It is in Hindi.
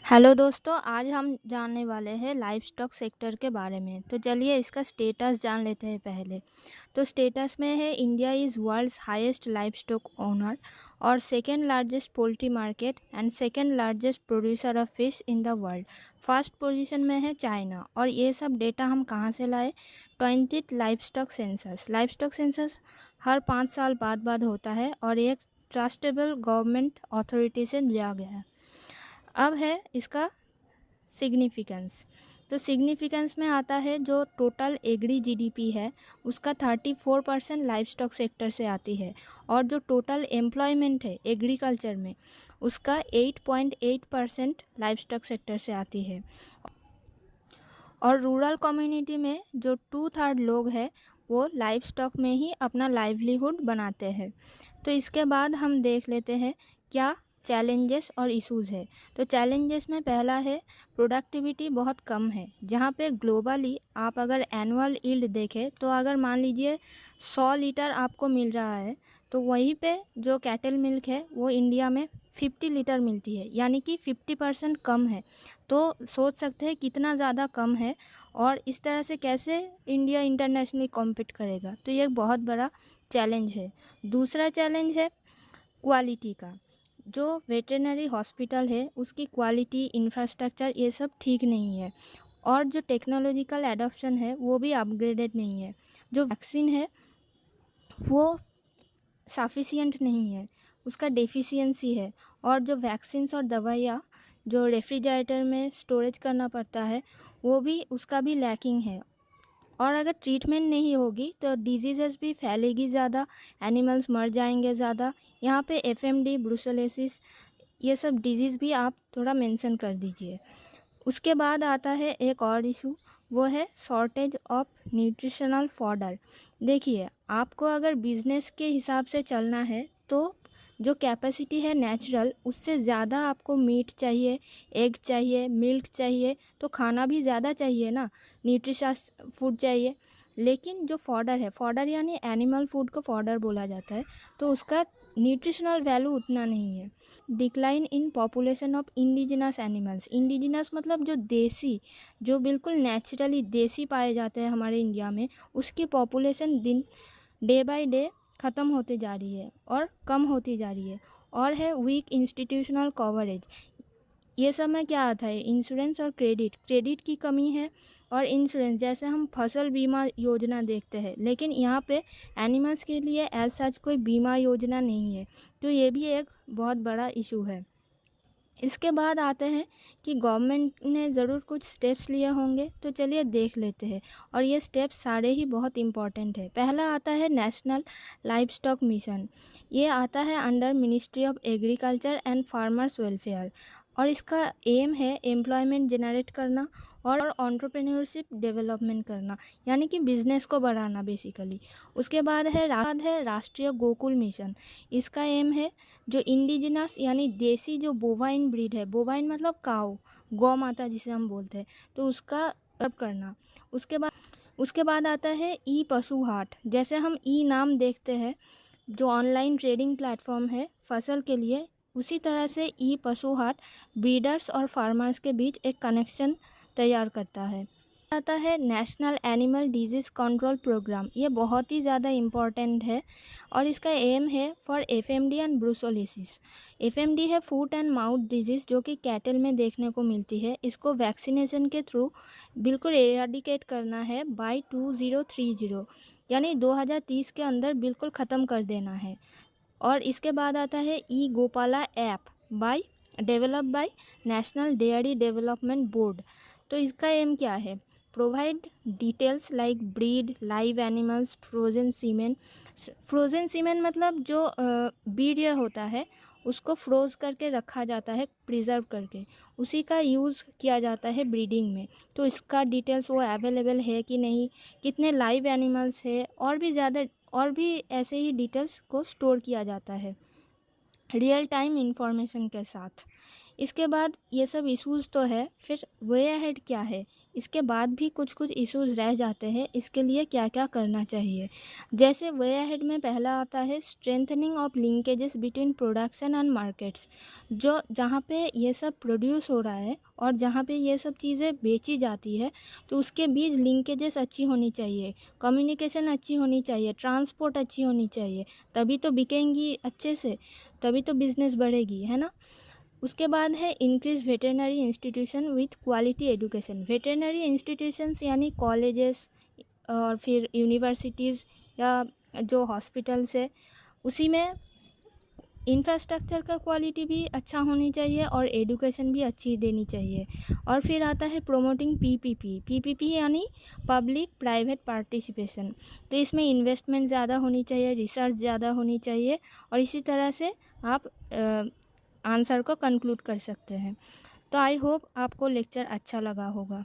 हेलो दोस्तों, आज हम जानने वाले हैं लाइवस्टॉक सेक्टर के बारे में। तो चलिए इसका स्टेटस जान लेते हैं पहले। तो स्टेटस में है India is world's highest livestock owner और second largest poultry market and second largest producer of fish in the world. First position में है चाइना। और ये सब डेटा हम कहाँ से लाए? 20 लाइवस्टॉक सेंसस। लाइवस्टॉक सेंसस हर 5 साल बाद होता है और एक ट्रस्टेबल गवर्नमेंट अथॉरिटी से लिया गया है। अब है इसका सिग्निफिकेंस। तो सिग्निफिकेंस में आता है जो टोटल एग्री जीडीपी है उसका 34% लाइवस्टॉक सेक्टर से आती है और जो टोटल एम्प्लॉयमेंट है एग्रीकल्चर में उसका 8.8% लाइवस्टॉक सेक्टर से आती है। और रूरल कम्युनिटी में जो 2/3 लोग हैं वो लाइवस्टॉक में ही अपना लाइवलीहुड बनाते हैं। तो इसके बाद हम देख लेते हैं क्या चैलेंजेस और इश्यूज़ है। तो चैलेंजेस में पहला है प्रोडक्टिविटी बहुत कम है, जहाँ पे ग्लोबली आप अगर एनुअल यील्ड देखें तो अगर मान लीजिए 100 लीटर आपको मिल रहा है तो वहीं पे जो कैटल मिल्क है वो इंडिया में 50 लीटर मिलती है, यानी कि 50% कम है। तो सोच सकते हैं कितना ज़्यादा कम है और इस तरह से कैसे इंडिया इंटरनेशनली कॉम्पीट करेगा। तो ये एक बहुत बड़ा चैलेंज है। दूसरा चैलेंज है क्वालिटी का। जो वेटरनरी हॉस्पिटल है उसकी क्वालिटी, इंफ्रास्ट्रक्चर ये सब ठीक नहीं है और जो टेक्नोलॉजिकल एडॉप्शन है वो भी अपग्रेडेड नहीं है। जो वैक्सीन है वो सफिशिएंट नहीं है, उसका डेफिशिएंसी है। और जो वैक्सीन्स और दवाइयाँ जो रेफ्रिजरेटर में स्टोरेज करना पड़ता है वो भी उसका भी लैकिंग है। और अगर ट्रीटमेंट नहीं होगी तो डिजीज़ेस भी फैलेगी ज़्यादा, एनिमल्स मर जाएंगे ज़्यादा। यहाँ पे एफएमडी, ब्रुसेलोसिस ये सब डिजीज़ भी आप थोड़ा मेंशन कर दीजिए। उसके बाद आता है एक और इशू, वो है शॉर्टेज ऑफ न्यूट्रिशनल फॉडर। देखिए आपको अगर बिज़नेस के हिसाब से चलना है तो जो कैपेसिटी है नेचुरल उससे ज़्यादा आपको मीट चाहिए, एग चाहिए, मिल्क चाहिए, तो खाना भी ज़्यादा चाहिए ना, न्यूट्रिशस फूड चाहिए। लेकिन जो फॉडर है, फॉडर यानी एनिमल फूड को फॉडर बोला जाता है, तो उसका न्यूट्रिशनल वैल्यू उतना नहीं है। Decline in population of indigenous animals. Indigenous मतलब जो देसी, जो बिल्कुल नेचुरली देसी पाए जाते हैं हमारे इंडिया में, उसकी पॉपुलेशन डे बाय डे ख़त्म होती जा रही है और कम होती जा रही है। और है वीक इंस्टीट्यूशनल कवरेज। ये सब में क्या आता है? इंश्योरेंस और क्रेडिट की कमी है। और इंश्योरेंस जैसे हम फसल बीमा योजना देखते हैं, लेकिन यहाँ पे एनिमल्स के लिए एज सच कोई बीमा योजना नहीं है। तो ये भी एक बहुत बड़ा इशू है। इसके बाद आते हैं कि गवर्नमेंट ने ज़रूर कुछ स्टेप्स लिए होंगे, तो चलिए देख लेते हैं। और ये स्टेप्स सारे ही बहुत इम्पॉर्टेंट है। पहला आता है नेशनल लाइवस्टॉक मिशन। ये आता है under ministry of agriculture and farmers welfare और इसका एम है एम्प्लॉयमेंट जनरेट करना और एंटरप्रेन्योरशिप डेवलपमेंट करना, यानी कि बिजनेस को बढ़ाना बेसिकली। उसके बाद है राष्ट्रीय गोकुल मिशन। इसका एम है जो इंडिजिनस यानी देसी जो बोवाइन ब्रीड है, बोवाइन मतलब काऊ, गौ माता जिसे हम बोलते हैं, तो उसका अब करना। उसके बाद आता है ई पशु हाट। जैसे हम ई नाम देखते हैं जो ऑनलाइन ट्रेडिंग प्लेटफॉर्म है फसल के लिए, उसी तरह से ई पशु हाट ब्रीडर्स और फार्मर्स के बीच एक कनेक्शन तैयार करता है। आता है national animal disease control programme. ये बहुत ही ज़्यादा इम्पॉर्टेंट है और इसका एम है for FMD and brucellosis. FMD है फूट एंड माउथ डिजीज़ जो कि कैटल में देखने को मिलती है। इसको वैक्सीनेशन के थ्रू बिल्कुल एराडिकेट करना है बाय 2030, यानी 2030 के अंदर बिल्कुल ख़त्म कर देना है। और इसके बाद आता है E Gopala app develop by national dairy development board. तो इसका एम क्या है? Provide details like breed, live animals, frozen semen. Frozen semen मतलब जो वीर्य होता है उसको फ्रोज करके रखा जाता है, प्रिजर्व करके, उसी का यूज़ किया जाता है ब्रीडिंग में। तो इसका डिटेल्स वो अवेलेबल है कि नहीं, कितने लाइव एनिमल्स है, और भी ज़्यादा और भी ऐसे ही डिटेल्स को स्टोर किया जाता है रियल टाइम इंफॉर्मेशन के साथ। इसके बाद ये सब इश्यूज़ तो है, फिर वे अहेड क्या है? इसके बाद भी कुछ इश्यूज़ रह जाते हैं, इसके लिए क्या-क्या करना चाहिए? जैसे वे अहेड में पहला आता है strengthening of linkages between production and markets. जो जहाँ पे ये सब प्रोड्यूस हो रहा है और जहाँ पे ये सब चीज़ें बेची जाती है, तो उसके बीच लिंकेजेस अच्छी होनी चाहिए, कम्युनिकेशन अच्छी होनी चाहिए, ट्रांसपोर्ट अच्छी होनी चाहिए, तभी तो बिकेंगी अच्छे से, तभी तो बिज़नेस बढ़ेगी, है ना? उसके बाद है increase veterinary institution with quality education. Veterinary institutions यानी कॉलेजेस और फिर यूनिवर्सिटीज़ या जो हॉस्पिटल्स है, उसी में इंफ्रास्ट्रक्चर का क्वालिटी भी अच्छा होनी चाहिए और एजुकेशन भी अच्छी देनी चाहिए। और फिर आता है प्रोमोटिंग पीपीपी। पीपीपी यानी पब्लिक प्राइवेट पार्टिसिपेशन। तो इसमें इन्वेस्टमेंट ज़्यादा होनी चाहिए, रिसर्च ज़्यादा होनी चाहिए और इसी तरह से आप आंसर को कंक्लूड कर सकते हैं। तो आई होप आपको लेक्चर अच्छा लगा होगा।